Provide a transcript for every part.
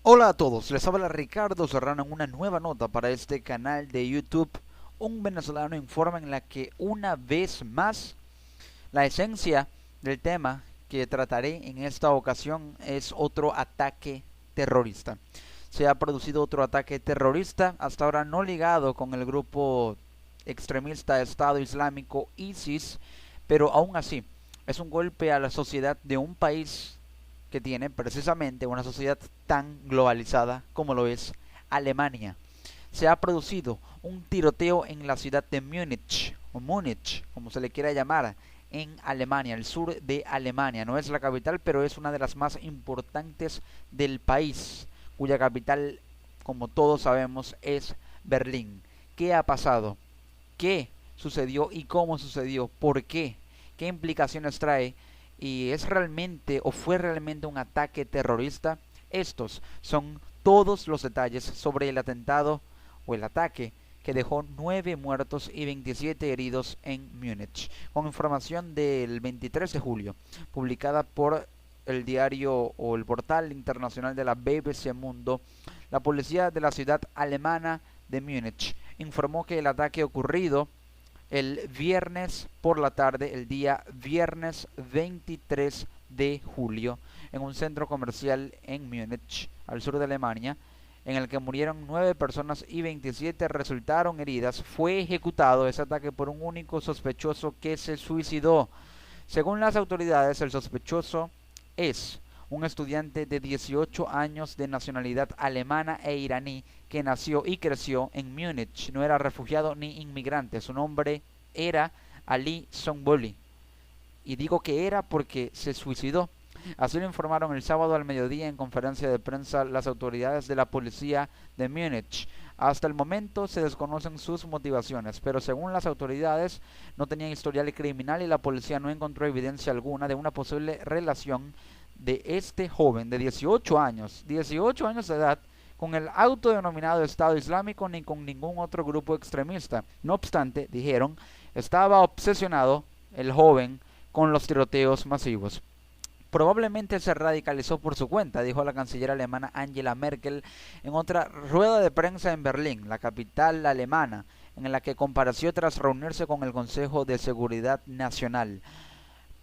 Hola a todos, les habla Ricardo Serrano en una nueva nota para este canal de YouTube. Un venezolano informa en la que una vez más la esencia del tema que trataré en esta ocasión es otro ataque terrorista. Se ha producido otro ataque terrorista, hasta ahora no ligado con el grupo extremista Estado Islámico ISIS, pero aún así es un golpe a la sociedad de un país que tiene precisamente una sociedad tan globalizada como lo es Alemania. Se ha producido un tiroteo en la ciudad de Múnich, o Múnich, como se le quiera llamar, en Alemania, el sur de Alemania. No es la capital, pero es una de las más importantes del país, cuya capital, como todos sabemos, es Berlín. ¿Qué ha pasado? ¿Qué sucedió y cómo sucedió? ¿Por qué? ¿Qué implicaciones trae? ¿Y es realmente o fue realmente un ataque terrorista? Estos son todos los detalles sobre el atentado o el ataque que dejó 9 muertos y 27 heridos en Múnich, con información del 23 de julio, publicada por el diario o el portal internacional de la BBC Mundo. La policía de la ciudad alemana de Múnich informó que el ataque ocurrido el viernes por la tarde, el día viernes 23 de julio, en un centro comercial en Múnich, al sur de Alemania, en el que murieron 9 personas y 27 resultaron heridas. Fue ejecutado ese ataque por un único sospechoso que se suicidó. Según las autoridades, el sospechoso es un estudiante de 18 años de nacionalidad alemana e iraní que nació y creció en Múnich. No era refugiado ni inmigrante. Su nombre era Ali Sonboli. Y digo que era porque se suicidó. Así lo informaron el sábado al mediodía en conferencia de prensa las autoridades de la policía de Múnich. Hasta el momento se desconocen sus motivaciones, pero según las autoridades no tenía historial criminal y la policía no encontró evidencia alguna de una posible relación de este joven de 18 años de edad, con el autodenominado Estado Islámico ni con ningún otro grupo extremista. No obstante, dijeron, estaba obsesionado el joven con los tiroteos masivos. Probablemente se radicalizó por su cuenta, dijo la canciller alemana Angela Merkel en otra rueda de prensa en Berlín, la capital alemana, en la que compareció tras reunirse con el Consejo de Seguridad Nacional.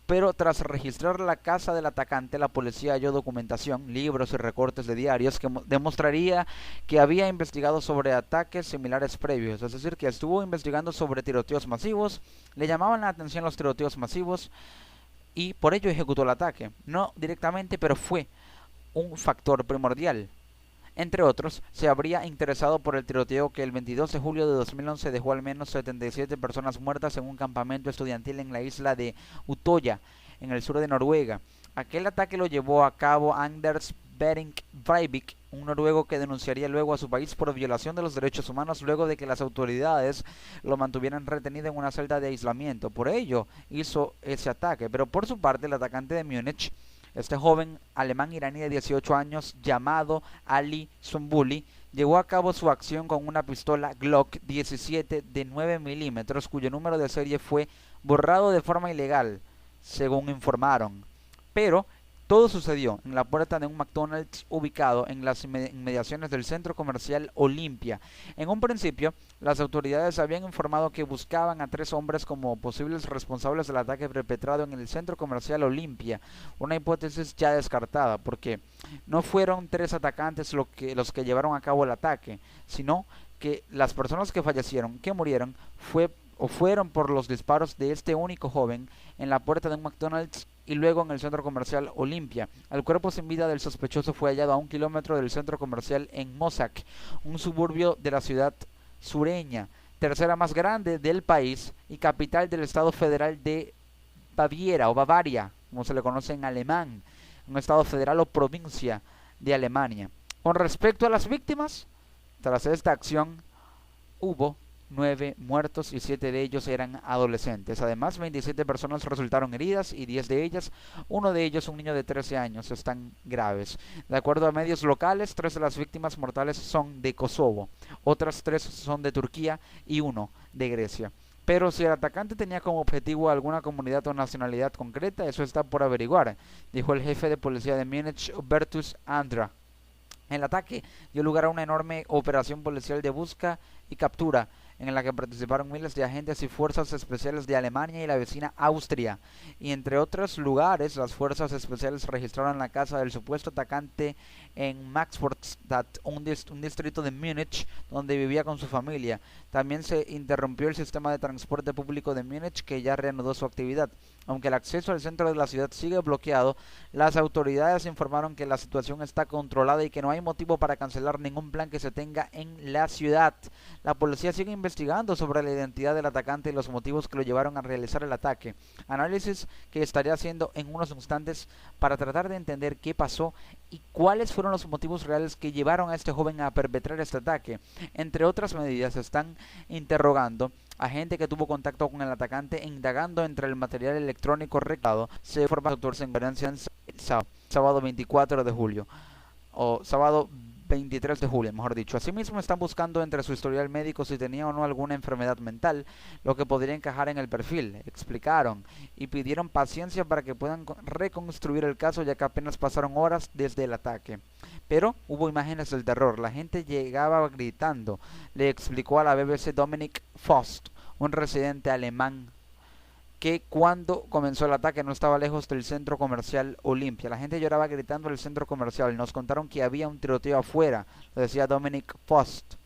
Pero tras registrar la casa del atacante, la policía halló documentación, libros y recortes de diarios que demostraría que había investigado sobre ataques similares previos, es decir, que estuvo investigando sobre tiroteos masivos, le llamaban la atención los tiroteos masivos y por ello ejecutó el ataque. No directamente, pero fue un factor primordial. Entre otros, se habría interesado por el tiroteo que el 22 de julio de 2011 dejó al menos 77 personas muertas en un campamento estudiantil en la isla de Utoya, en el sur de Noruega. Aquel ataque lo llevó a cabo Anders Behring Breivik, un noruego que denunciaría luego a su país por violación de los derechos humanos luego de que las autoridades lo mantuvieran retenido en una celda de aislamiento. Por ello hizo ese ataque, pero por su parte el atacante de Múnich, este joven alemán iraní de 18 años llamado Ali Sonbuli, llevó a cabo su acción con una pistola Glock 17 de 9 milímetros cuyo número de serie fue borrado de forma ilegal, según informaron. Pero todo sucedió en la puerta de un McDonald's ubicado en las inmediaciones del centro comercial Olimpia. En un principio, las autoridades habían informado que buscaban a 3 hombres como posibles responsables del ataque perpetrado en el centro comercial Olimpia, una hipótesis ya descartada, porque no fueron 3 atacantes los que llevaron a cabo el ataque, sino que las personas que fallecieron, que murieron, fueron por los disparos de este único joven en la puerta de un McDonald's y luego en el centro comercial Olimpia. El cuerpo sin vida del sospechoso fue hallado a 1 kilómetro del centro comercial en Mossack, un suburbio de la ciudad sureña, tercera más grande del país y capital del estado federal de Baviera o Bavaria, como se le conoce en alemán, un estado federal o provincia de Alemania. Con respecto a las víctimas, tras esta acción hubo 9 muertos y 7 de ellos eran adolescentes. Además, 27 personas resultaron heridas y 10 de ellas, uno de ellos un niño de 13 años, están graves. De acuerdo a medios locales, 3 de las víctimas mortales son de Kosovo, otras 3 son de Turquía y 1 de Grecia. Pero si el atacante tenía como objetivo alguna comunidad o nacionalidad concreta, eso está por averiguar, dijo el jefe de policía de Múnich, Hubertus Andra. El ataque dio lugar a una enorme operación policial de busca y captura, en la que participaron miles de agentes y fuerzas especiales de Alemania y la vecina Austria. Y entre otros lugares, las fuerzas especiales registraron la casa del supuesto atacante en Maxvorstadt, un distrito de Múnich, donde vivía con su familia. También se interrumpió el sistema de transporte público de Múnich, que ya reanudó su actividad. Aunque el acceso al centro de la ciudad sigue bloqueado, las autoridades informaron que la situación está controlada y que no hay motivo para cancelar ningún plan que se tenga en la ciudad. La policía sigue investigando sobre la identidad del atacante y los motivos que lo llevaron a realizar el ataque. Análisis que estaré haciendo en unos instantes para tratar de entender qué pasó y cuáles fueron los motivos reales que llevaron a este joven a perpetrar este ataque. Entre otras medidas, están interrogando a gente que tuvo contacto con el atacante e indagando entre el material electrónico recabado. Se informa que el doctor se encuentra en sábado 24 de julio, o sábado 23 de julio, mejor dicho. Asimismo, están buscando entre su historial médico si tenía o no alguna enfermedad mental, lo que podría encajar en el perfil, explicaron, y pidieron paciencia para que puedan reconstruir el caso, ya que apenas pasaron horas desde el ataque. Pero hubo imágenes del terror, la gente llegaba gritando, le explicó a la BBC Dominic Faust, un residente alemán, que cuando comenzó el ataque no estaba lejos del centro comercial Olympia. La gente lloraba gritando al centro comercial. Nos contaron que había un tiroteo afuera, lo decía Dominic Faust.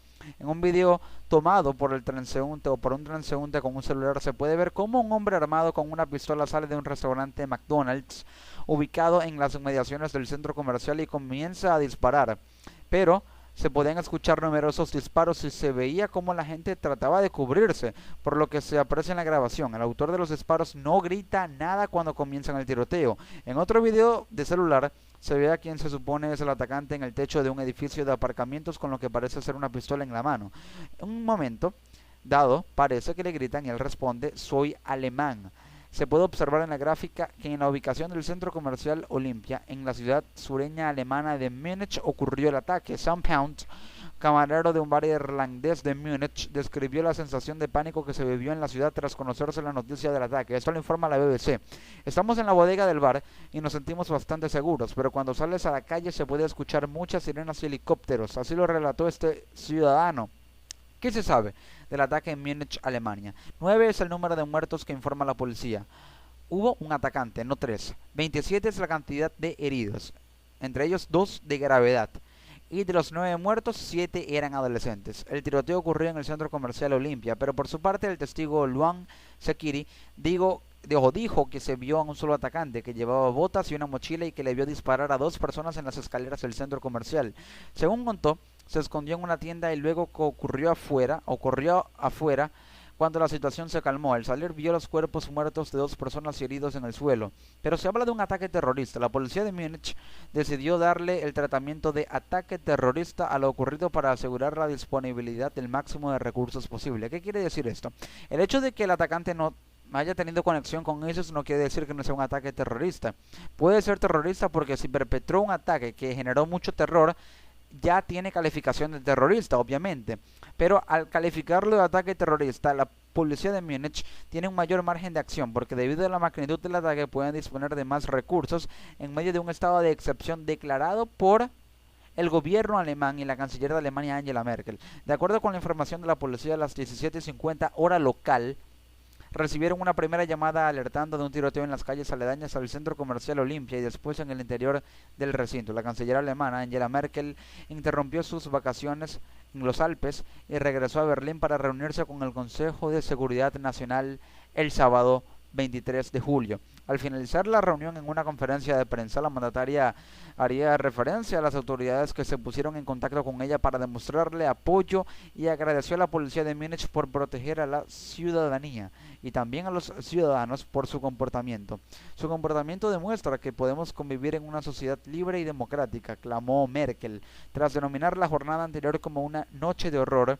En un video tomado por el transeúnte o por un transeúnte con un celular se puede ver cómo un hombre armado con una pistola sale de un restaurante McDonald's ubicado en las inmediaciones del centro comercial y comienza a disparar. Pero se podían escuchar numerosos disparos y se veía cómo la gente trataba de cubrirse, por lo que se aprecia en la grabación. El autor de los disparos no grita nada cuando comienzan el tiroteo. En otro video de celular se ve a quien se supone es el atacante en el techo de un edificio de aparcamientos con lo que parece ser una pistola en la mano. En un momento dado parece que le gritan y él responde: "Soy alemán". Se puede observar en la gráfica que en la ubicación del centro comercial Olympia, en la ciudad sureña alemana de Múnich, ocurrió el ataque. Sam Pound, camarero de un bar irlandés de Múnich, describió la sensación de pánico que se vivió en la ciudad tras conocerse la noticia del ataque. Esto lo informa la BBC. "Estamos en la bodega del bar y nos sentimos bastante seguros, pero cuando sales a la calle se puede escuchar muchas sirenas y helicópteros", así lo relató este ciudadano. ¿Qué se sabe del ataque en Múnich, Alemania? 9 es el número de muertos que informa la policía. Hubo un atacante, no 3. 27 es la cantidad de heridos, entre ellos 2 de gravedad. Y de los 9 muertos, 7 eran adolescentes. El tiroteo ocurrió en el centro comercial Olympia, pero por su parte el testigo Luan Sekiri dijo que se vio a un solo atacante que llevaba botas y una mochila y que le vio disparar a 2 personas en las escaleras del centro comercial. Según contó, se escondió en una tienda y luego corrió afuera cuando la situación se calmó. Al salir vio los cuerpos muertos de 2 personas y heridos en el suelo. Pero se habla de un ataque terrorista. La policía de Múnich decidió darle el tratamiento de ataque terrorista a lo ocurrido para asegurar la disponibilidad del máximo de recursos posible. ¿Qué quiere decir esto? El hecho de que el atacante no haya tenido conexión con ellos no quiere decir que no sea un ataque terrorista. Puede ser terrorista porque si perpetró un ataque que generó mucho terror, ya tiene calificación de terrorista, obviamente. Pero al calificarlo de ataque terrorista, la policía de Múnich tiene un mayor margen de acción, porque debido a la magnitud del ataque pueden disponer de más recursos en medio de un estado de excepción declarado por el gobierno alemán y la canciller de Alemania, Angela Merkel. De acuerdo con la información de la policía, a las 17:50 hora local, recibieron una primera llamada alertando de un tiroteo en las calles aledañas al centro comercial Olympia y después en el interior del recinto. La canciller alemana, Angela Merkel, interrumpió sus vacaciones en los Alpes y regresó a Berlín para reunirse con el Consejo de Seguridad Nacional el sábado 23 de julio. Al finalizar la reunión en una conferencia de prensa, la mandataria haría referencia a las autoridades que se pusieron en contacto con ella para demostrarle apoyo y agradeció a la policía de Múnich por proteger a la ciudadanía y también a los ciudadanos por su comportamiento. Su comportamiento demuestra que podemos convivir en una sociedad libre y democrática, clamó Merkel. Tras denominar la jornada anterior como una noche de horror,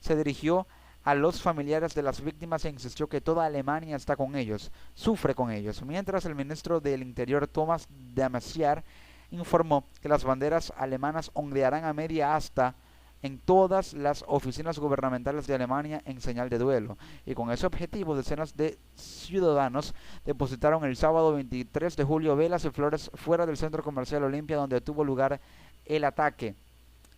se dirigió a los familiares de las víctimas e insistió que toda Alemania está con ellos, sufre con ellos. Mientras el ministro del Interior, Thomas de Maizière, informó que las banderas alemanas ondearán a media asta en todas las oficinas gubernamentales de Alemania en señal de duelo. Y con ese objetivo, decenas de ciudadanos depositaron el sábado 23 de julio velas y flores fuera del centro comercial Olympia donde tuvo lugar el ataque.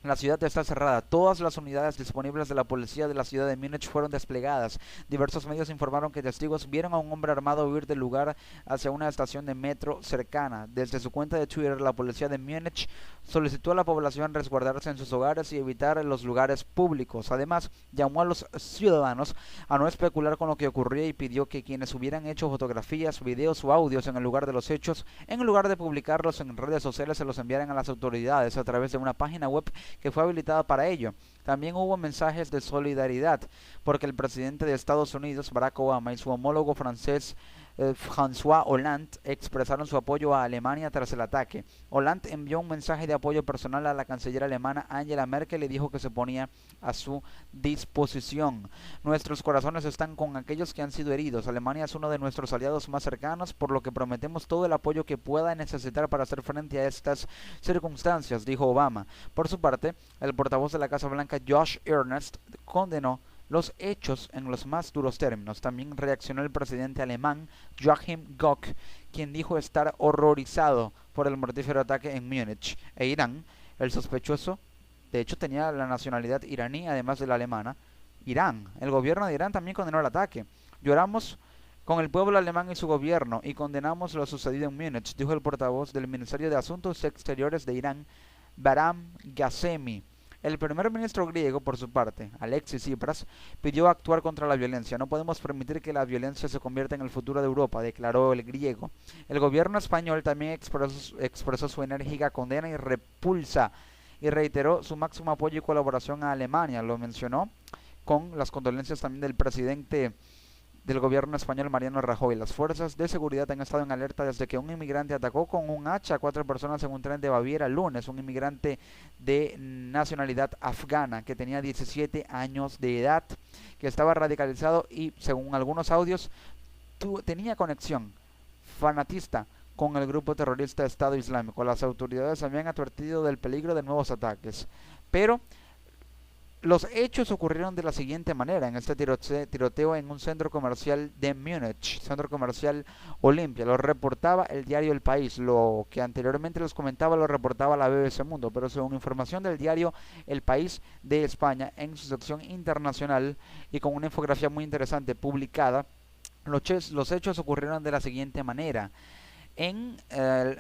La ciudad está cerrada. Todas las unidades disponibles de la policía de la ciudad de Múnich fueron desplegadas. Diversos medios informaron que testigos vieron a un hombre armado huir del lugar hacia una estación de metro cercana. Desde su cuenta de Twitter, la policía de Múnich solicitó a la población resguardarse en sus hogares y evitar los lugares públicos. Además, llamó a los ciudadanos a no especular con lo que ocurría y pidió que quienes hubieran hecho fotografías, videos o audios en el lugar de los hechos, en lugar de publicarlos en redes sociales, se los enviaran a las autoridades a través de una página web que fue habilitada para ello. También hubo mensajes de solidaridad, porque el presidente de Estados Unidos, Barack Obama, y su homólogo francés, François Hollande, expresaron su apoyo a Alemania tras el ataque. Hollande envió un mensaje de apoyo personal a la canciller alemana Angela Merkel y dijo que se ponía a su disposición. Nuestros corazones están con aquellos que han sido heridos. Alemania es uno de nuestros aliados más cercanos, por lo que prometemos todo el apoyo que pueda necesitar para hacer frente a estas circunstancias, dijo Obama. Por su parte, el portavoz de la Casa Blanca, Josh Earnest, condenó los hechos en los más duros términos. También reaccionó el presidente alemán Joachim Gauck, quien dijo estar horrorizado por el mortífero ataque en Múnich. E Irán, el sospechoso, de hecho tenía la nacionalidad iraní además de la alemana. El gobierno de Irán también condenó el ataque. Lloramos con el pueblo alemán y su gobierno y condenamos lo sucedido en Múnich, dijo el portavoz del Ministerio de Asuntos Exteriores de Irán, Bahram Ghasemi. El primer ministro griego, por su parte, Alexis Tsipras, pidió actuar contra la violencia. No podemos permitir que la violencia se convierta en el futuro de Europa, declaró el griego. El gobierno español también expresó su enérgica condena y repulsa y reiteró su máximo apoyo y colaboración a Alemania. Lo mencionó con las condolencias también del presidente del gobierno español, Mariano Rajoy. Las fuerzas de seguridad han estado en alerta desde que un inmigrante atacó con un hacha a 4 personas en un tren de Baviera el lunes. Un inmigrante de nacionalidad afgana que tenía 17 años de edad, que estaba radicalizado y, según algunos audios, tenía conexión fanatista con el grupo terrorista Estado Islámico. Las autoridades habían advertido del peligro de nuevos ataques, pero los hechos ocurrieron de la siguiente manera en este tiroteo en un centro comercial de Múnich, centro comercial Olimpia. Lo reportaba el diario El País. Lo que anteriormente les comentaba lo reportaba la BBC Mundo, pero según información del diario El País de España, en su sección internacional y con una infografía muy interesante publicada, los hechos ocurrieron de la siguiente manera. En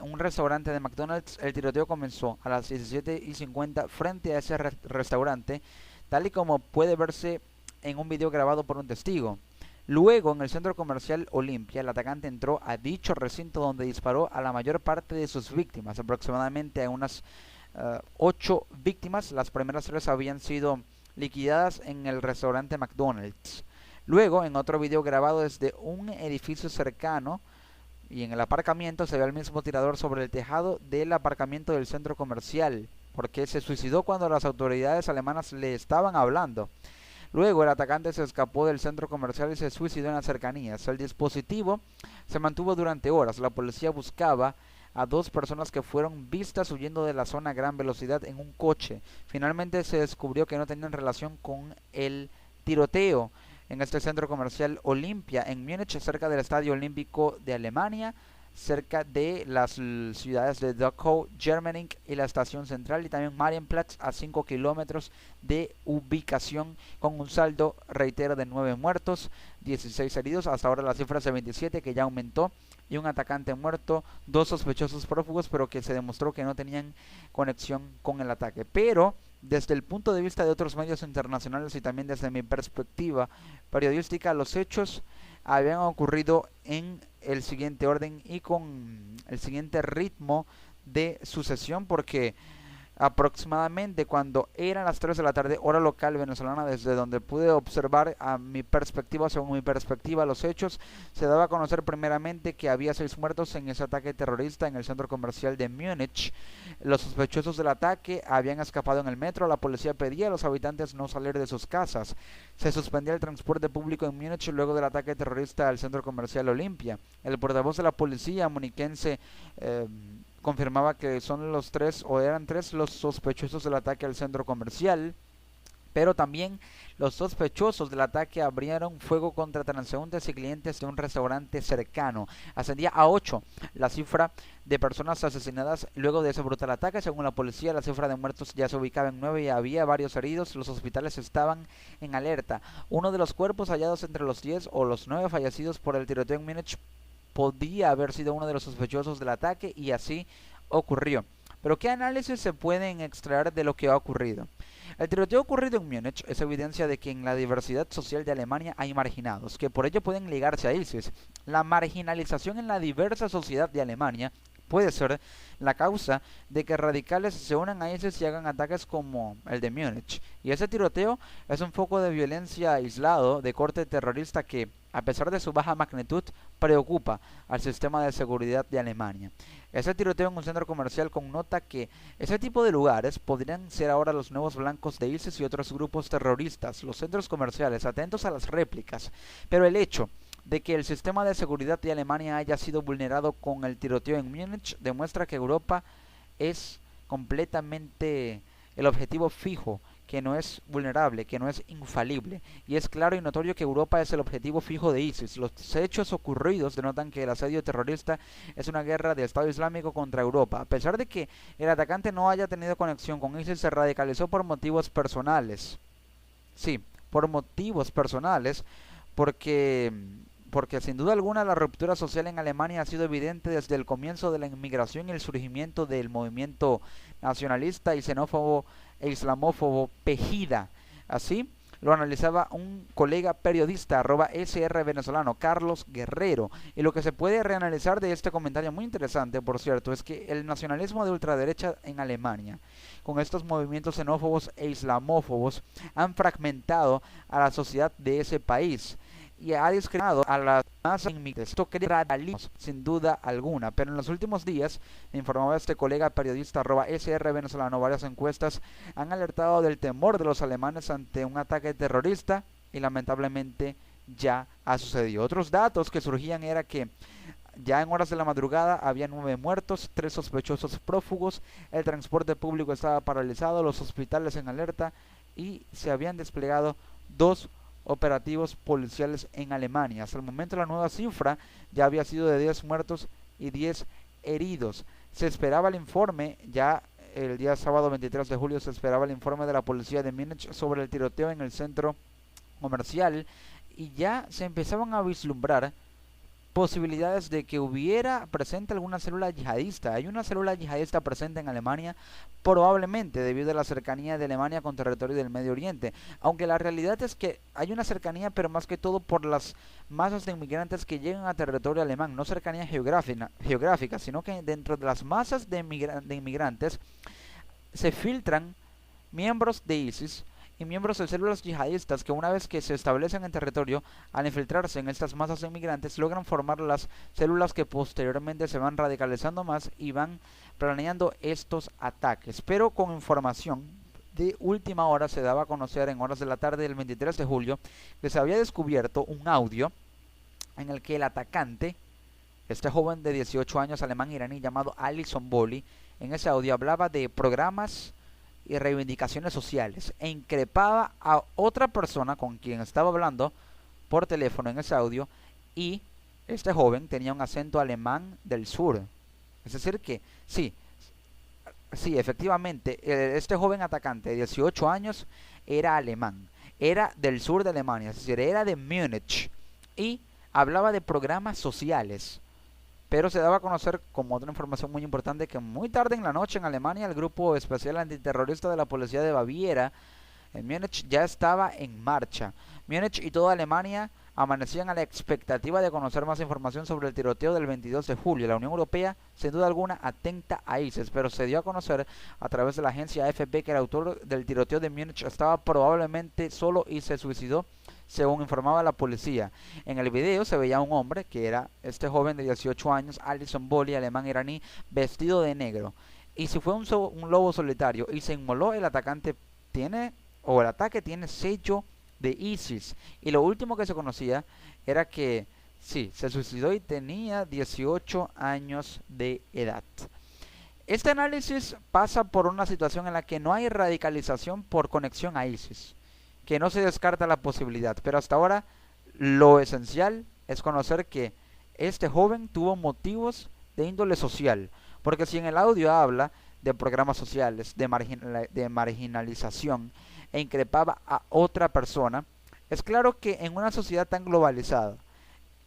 un restaurante de McDonald's, el tiroteo comenzó a las 17:50 frente a ese restaurante, tal y como puede verse en un video grabado por un testigo. Luego, en el centro comercial Olimpia, el atacante entró a dicho recinto donde disparó a la mayor parte de sus víctimas, aproximadamente a unas 8 víctimas. Las primeras 3 habían sido liquidadas en el restaurante McDonald's. Luego, en otro video grabado desde un edificio cercano y en el aparcamiento, se ve al mismo tirador sobre el tejado del aparcamiento del centro comercial, porque se suicidó cuando las autoridades alemanas le estaban hablando. Luego el atacante se escapó del centro comercial y se suicidó en las cercanías. El dispositivo se mantuvo durante horas. La policía buscaba a 2 personas que fueron vistas huyendo de la zona a gran velocidad en un coche. Finalmente se descubrió que no tenían relación con el tiroteo en este centro comercial Olimpia, en Múnich, cerca del Estadio Olímpico de Alemania, cerca de las ciudades de Dachau, Germening y la Estación Central, y también Marienplatz, a 5 kilómetros de ubicación, con un saldo, reitero, de 9 muertos, 16 heridos, hasta ahora la cifra es de 27, que ya aumentó, y un atacante muerto, 2 sospechosos prófugos, pero que se demostró que no tenían conexión con el ataque. Pero desde el punto de vista de otros medios internacionales y también desde mi perspectiva periodística, los hechos habían ocurrido en el siguiente orden y con el siguiente ritmo de sucesión, porque aproximadamente cuando eran las 3 de la tarde, hora local venezolana, desde donde pude observar según mi perspectiva, los hechos, se daba a conocer primeramente que había 6 muertos en ese ataque terrorista en el centro comercial de Múnich. Los sospechosos del ataque habían escapado en el metro. La policía pedía a los habitantes no salir de sus casas. Se suspendía el transporte público en Múnich luego del ataque terrorista al centro comercial Olimpia. El portavoz de la policía muniquense confirmaba que son los 3 o eran 3 los sospechosos del ataque al centro comercial. Pero también los sospechosos del ataque abrieron fuego contra transeúntes y clientes de un restaurante cercano. Ascendía a 8 la cifra de personas asesinadas luego de ese brutal ataque. Según la policía, la cifra de muertos ya se ubicaba en 9 y había varios heridos. Los hospitales estaban en alerta. Uno de los cuerpos hallados entre los 10 o los 9 fallecidos por el tiroteo en Múnich podía haber sido uno de los sospechosos del ataque, y así ocurrió. Pero ¿qué análisis se pueden extraer de lo que ha ocurrido? El tiroteo ocurrido en Múnich es evidencia de que en la diversidad social de Alemania hay marginados, que por ello pueden ligarse a ISIS. La marginalización en la diversa sociedad de Alemania puede ser la causa de que radicales se unan a ISIS y hagan ataques como el de Múnich. Y ese tiroteo es un foco de violencia aislado de corte terrorista que, a pesar de su baja magnitud, preocupa al sistema de seguridad de Alemania. Ese tiroteo en un centro comercial connota que ese tipo de lugares podrían ser ahora los nuevos blancos de ISIS y otros grupos terroristas, los centros comerciales, atentos a las réplicas. Pero el hecho de que el sistema de seguridad de Alemania haya sido vulnerado con el tiroteo en Múnich demuestra que Europa es completamente el objetivo fijo, que no es vulnerable, que no es infalible. Y es claro y notorio que Europa es el objetivo fijo de ISIS. Los hechos ocurridos denotan que el asedio terrorista es una guerra de Estado Islámico contra Europa. A pesar de que el atacante no haya tenido conexión con ISIS, se radicalizó por motivos personales. Sí, por motivos personales, porque sin duda alguna la ruptura social en Alemania ha sido evidente desde el comienzo de la inmigración y el surgimiento del movimiento nacionalista y xenófobo e islamófobo Pegida. Así lo analizaba un colega periodista @SR venezolano, Carlos Guerrero. Y lo que se puede reanalizar de este comentario, muy interesante por cierto, es que el nacionalismo de ultraderecha en Alemania, con estos movimientos xenófobos e islamófobos, han fragmentado a la sociedad de ese país y ha discriminado a las masas inmigrantes. Esto crea radicalismo, sin duda alguna. Pero en los últimos días, informaba este colega periodista @SR venezolano, varias encuestas han alertado del temor de los alemanes ante un ataque terrorista, y lamentablemente ya ha sucedido. Otros datos que surgían era que ya en horas de la madrugada había 9 muertos, 3 sospechosos prófugos, el transporte público estaba paralizado, los hospitales en alerta, y se habían desplegado 2 operativos policiales en Alemania. Hasta el momento la nueva cifra ya había sido de 10 muertos y 10 heridos. Se esperaba el informe, ya el día sábado 23 de julio se esperaba el informe de la policía de Múnich sobre el tiroteo en el centro comercial, y ya se empezaban a vislumbrar posibilidades de que hubiera presente alguna célula yihadista. Hay una célula yihadista presente en Alemania, probablemente debido a la cercanía de Alemania con territorio del Medio Oriente, aunque la realidad es que hay una cercanía, pero más que todo por las masas de inmigrantes que llegan a territorio alemán, no cercanía geográfica, sino que dentro de las masas de inmigrantes se filtran miembros de ISIS y miembros de células yihadistas que, una vez que se establecen en territorio, al infiltrarse en estas masas de inmigrantes, logran formar las células que posteriormente se van radicalizando más y van planeando estos ataques. Pero con información de última hora se daba a conocer en horas de la tarde del 23 de julio que se había descubierto un audio en el que el atacante, este joven de 18 años alemán iraní llamado Ali Somboli, en ese audio hablaba de programas y reivindicaciones sociales e increpaba a otra persona con quien estaba hablando por teléfono en ese audio, y este joven tenía un acento alemán del sur. Es decir que sí, efectivamente, este joven atacante de 18 años era alemán, era del sur de Alemania, es decir, era de Múnich, y hablaba de programas sociales. Pero se daba a conocer, como otra información muy importante, que muy tarde en la noche en Alemania el grupo especial antiterrorista de la policía de Baviera en Múnich ya estaba en marcha. Múnich y toda Alemania amanecían a la expectativa de conocer más información sobre el tiroteo del 22 de julio. La Unión Europea, sin duda alguna, atenta a ISIS, pero se dio a conocer a través de la agencia AFP que el autor del tiroteo de Múnich estaba probablemente solo y se suicidó, según informaba la policía. En el video se veía a un hombre, que era este joven de 18 años, Ali Somboli, alemán iraní, vestido de negro. Y si fue un lobo solitario y se inmoló, el ataque tiene sello de ISIS. Y lo último que se conocía era que sí, se suicidó y tenía 18 años de edad. Este análisis pasa por una situación en la que no hay radicalización por conexión a ISIS. que no se descarta la posibilidad, pero hasta ahora lo esencial es conocer que este joven tuvo motivos de índole social, porque si en el audio habla de programas sociales, de marginalización e increpaba a otra persona, es claro que en una sociedad tan globalizada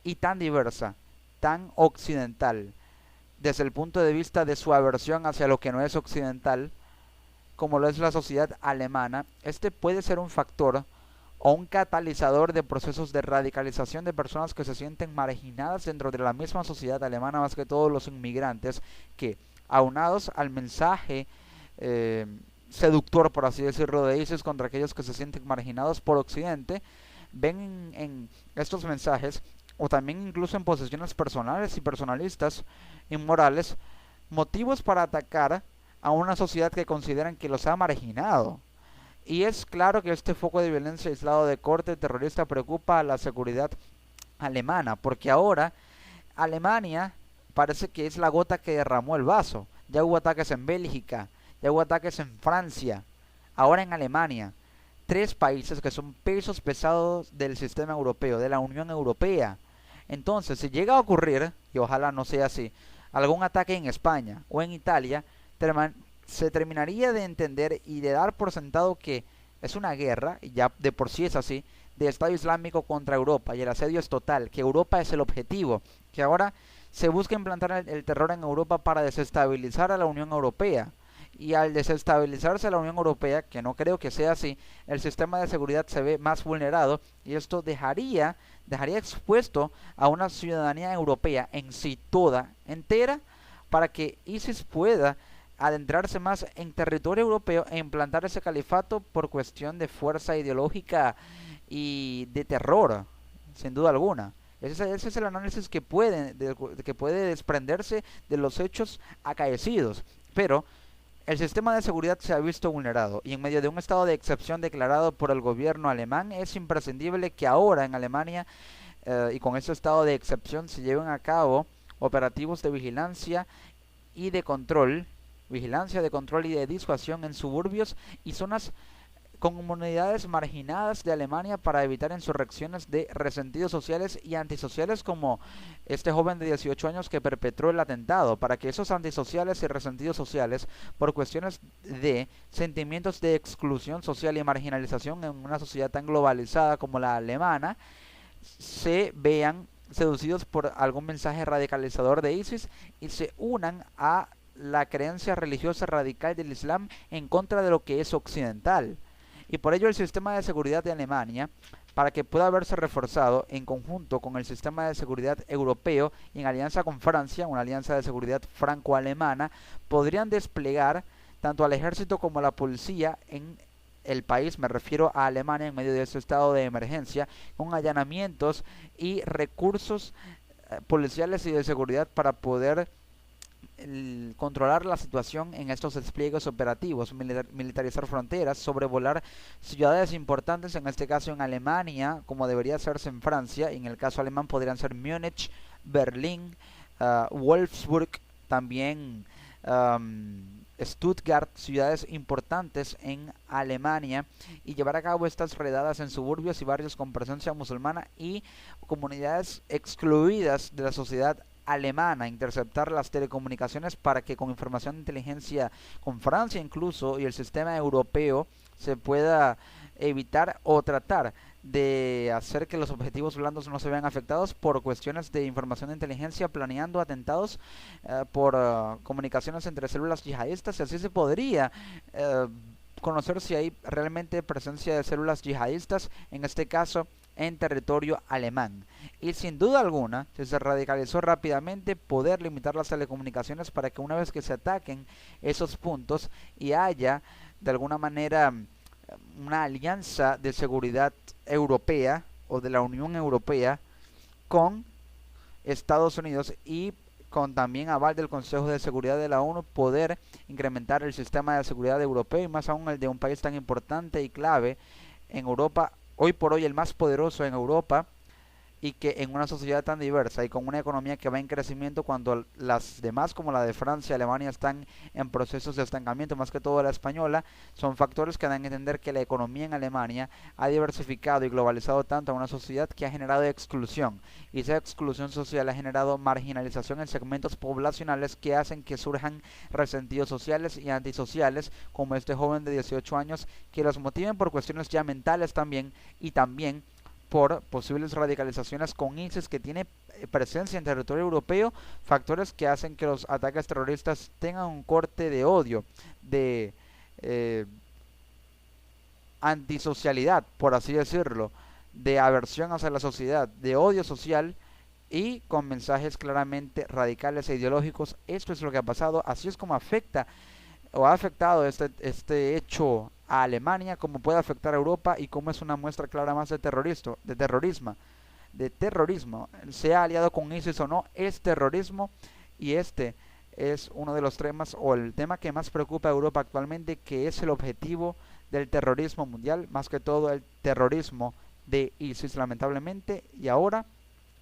y tan diversa, tan occidental, desde el punto de vista de su aversión hacia lo que no es occidental, como lo es la sociedad alemana, este puede ser un factor o un catalizador de procesos de radicalización de personas que se sienten marginadas dentro de la misma sociedad alemana, más que todos los inmigrantes, que aunados al mensaje seductor, por así decirlo, de ISIS contra aquellos que se sienten marginados por Occidente, ven en estos mensajes, o también incluso en posiciones personales y personalistas inmorales, motivos para atacar a una sociedad que consideran que los ha marginado. Y es claro que este foco de violencia aislado de corte terrorista preocupa a la seguridad alemana, porque ahora Alemania parece que es la gota que derramó el vaso. Ya hubo ataques en Bélgica, ya hubo ataques en Francia, ahora en Alemania. 3 países que son pesos pesados del sistema europeo, de la Unión Europea. Entonces, si llega a ocurrir, y ojalá no sea así, algún ataque en España o en Italia, se terminaría de entender y de dar por sentado que es una guerra, y ya de por sí es así, de Estado Islámico contra Europa, y el asedio es total, que Europa es el objetivo, que ahora se busca implantar el terror en Europa para desestabilizar a la Unión Europea. Y al desestabilizarse la Unión Europea, que no creo que sea así, el sistema de seguridad se ve más vulnerado, y esto dejaría expuesto a una ciudadanía europea en sí toda, entera, para que ISIS pueda adentrarse más en territorio europeo e implantar ese califato por cuestión de fuerza ideológica y de terror, sin duda alguna. Ese es el análisis que puede desprenderse de los hechos acaecidos. Pero el sistema de seguridad se ha visto vulnerado, y en medio de un estado de excepción declarado por el gobierno alemán, es imprescindible que ahora en Alemania y con ese estado de excepción se lleven a cabo operativos de vigilancia y de control y de disuasión en suburbios y zonas con comunidades marginadas de Alemania, para evitar insurrecciones de resentidos sociales y antisociales como este joven de 18 años que perpetró el atentado, para que esos antisociales y resentidos sociales, por cuestiones de sentimientos de exclusión social y marginalización en una sociedad tan globalizada como la alemana, se vean seducidos por algún mensaje radicalizador de ISIS y se unan a la creencia religiosa radical del Islam en contra de lo que es occidental. Y por ello el sistema de seguridad de Alemania, para que pueda verse reforzado en conjunto con el sistema de seguridad europeo y en alianza con Francia, una alianza de seguridad franco-alemana, podrían desplegar tanto al ejército como a la policía en el país, me refiero a Alemania, en medio de ese estado de emergencia, con allanamientos y recursos policiales y de seguridad para poder controlar la situación en estos despliegues operativos, militarizar fronteras, sobrevolar ciudades importantes, en este caso en Alemania, como debería hacerse en Francia, y en el caso alemán podrían ser Múnich, Berlín, Wolfsburg, también Stuttgart, ciudades importantes en Alemania, y llevar a cabo estas redadas en suburbios y barrios con presencia musulmana y comunidades excluidas de la sociedad alemana, interceptar las telecomunicaciones para que con información de inteligencia con Francia incluso y el sistema europeo se pueda evitar o tratar de hacer que los objetivos blandos no se vean afectados por cuestiones de información de inteligencia, planeando atentados por comunicaciones entre células yihadistas, y así se podría conocer si hay realmente presencia de células yihadistas, en este caso en territorio alemán. Y sin duda alguna, si se radicalizó rápidamente, poder limitar las telecomunicaciones para que una vez que se ataquen esos puntos y haya de alguna manera una alianza de seguridad europea o de la Unión Europea con Estados Unidos y con también aval del Consejo de Seguridad de la ONU, poder incrementar el sistema de seguridad europeo, y más aún el de un país tan importante y clave en Europa, hoy por hoy el más poderoso en Europa, y que en una sociedad tan diversa y con una economía que va en crecimiento cuando las demás como la de Francia y Alemania están en procesos de estancamiento, más que todo la española, son factores que dan a entender que la economía en Alemania ha diversificado y globalizado tanto a una sociedad que ha generado exclusión, y esa exclusión social ha generado marginalización en segmentos poblacionales que hacen que surjan resentidos sociales y antisociales, como este joven de 18 años, que los motiven por cuestiones ya mentales también, y también por posibles radicalizaciones con ISIS que tiene presencia en territorio europeo, factores que hacen que los ataques terroristas tengan un corte de odio, de eh, antisocialidad, por así decirlo, de aversión hacia la sociedad, de odio social y con mensajes claramente radicales e ideológicos. Esto es lo que ha pasado, así es como afecta o ha afectado este hecho a Alemania, como puede afectar a Europa y como es una muestra clara más de terrorismo, sea aliado con ISIS o no, es terrorismo, y este es uno de los temas o el tema que más preocupa a Europa actualmente, que es el objetivo del terrorismo mundial, más que todo el terrorismo de ISIS, lamentablemente, y ahora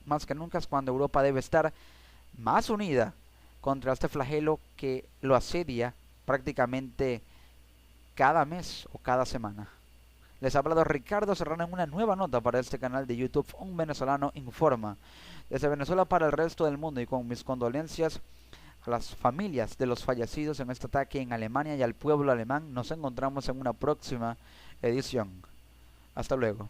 más que nunca es cuando Europa debe estar más unida contra este flagelo que lo asedia prácticamente cada mes o cada semana. Les ha hablado Ricardo Serrano en una nueva nota para este canal de YouTube, Un Venezolano Informa. Desde Venezuela para el resto del mundo, y con mis condolencias a las familias de los fallecidos en este ataque en Alemania y al pueblo alemán. Nos encontramos en una próxima edición. Hasta luego.